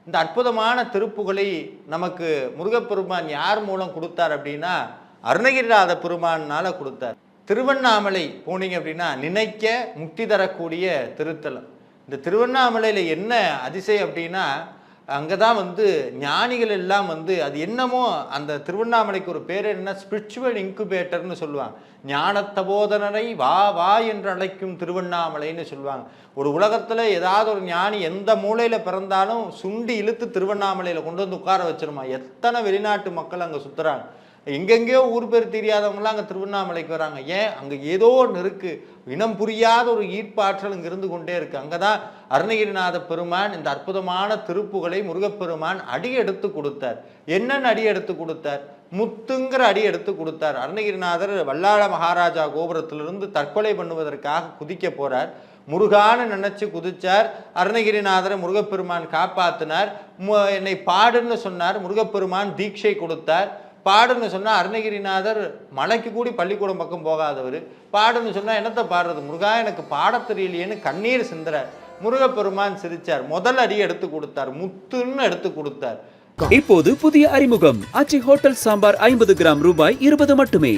இந்த அற்புதமான திருப்புகளை நமக்கு முருகப்பெருமான் யார் மூலம் கொடுத்தார் அப்படின்னா அருணகிரிநாத பெருமானால கொடுத்தார். திருவண்ணாமலை போனீங்க அப்படின்னா நினைக்க முக்தி தரக்கூடிய திருத்தலம். இந்த திருவண்ணாமலையில் என்ன அதிசயம் அப்படின்னா அங்கே தான் ஞானிகள் எல்லாம் அது என்னமோ அந்த திருவண்ணாமலைக்கு ஒரு பேர் என்ன, ஸ்பிரிச்சுவல் இன்குபேட்டர்னு சொல்லுவாங்க. ஞானத்தபோதனரை வா வா என்று அழைக்கும் திருவண்ணாமலைன்னு சொல்லுவாங்க. ஒரு உலகத்தில் ஏதாவது ஒரு ஞானி எந்த மூலையில் பிறந்தாலும் சுண்டி இழுத்து திருவண்ணாமலையில் கொண்டு வந்து உட்கார வச்சிருமா. எத்தனை வெளிநாட்டு மக்கள் அங்கே சுற்றுறாங்க. எங்கெங்கேயோ ஊர் பேர் தெரியாதவங்களாம் அங்கே திருவண்ணாமலைக்கு வராங்க. ஏன்? அங்கே ஏதோ ஒன்று இருக்குது, இனம் புரியாத ஒரு ஈர்ப்பாற்றல் இங்கே இருந்து கொண்டே இருக்குது. அங்கே தான் அருணகிரிநாத பெருமான் இந்த அற்புதமான திருப்புகளை முருகப்பெருமான் அடி எடுத்து கொடுத்தார். என்னென்ன அடி எடுத்து கொடுத்தார்? முத்துங்கிற அடி எடுத்து கொடுத்தார். அருணகிரிநாதர் வல்லாள மகாராஜா கோபுரத்திலிருந்து தற்கொலை பண்ணுவதற்காக குதிக்க போறார். முருகான்னு நினைச்சு குதிச்சார். அருணகிரிநாதரை முருகப்பெருமான் காப்பாத்தினார். என்னை பாடுன்னு சொன்னார். முருகப்பெருமான் தீட்சை கொடுத்தார். பாடுன்னு சொன்னால் அருணகிரிநாதர் மலைக்கு கூடி பள்ளிக்கூடம் பக்கம் போகாதவர். பாடுன்னு சொன்னால் என்னத்தை பாடுறது, முருகா எனக்கு பாடத் தெரியலையேன்னு கண்ணீர் சிந்துறார். முருகப்பெருமான் சிரிச்சார். முதல் அடி எடுத்து கொடுத்தார், முத்துன்னு எடுத்து கொடுத்தார். இப்போது புதிய அறிமுகம் ஆச்சி ஹோட்டல் சாம்பார் 50 கிராம் ரூபாய் 20 மட்டுமே.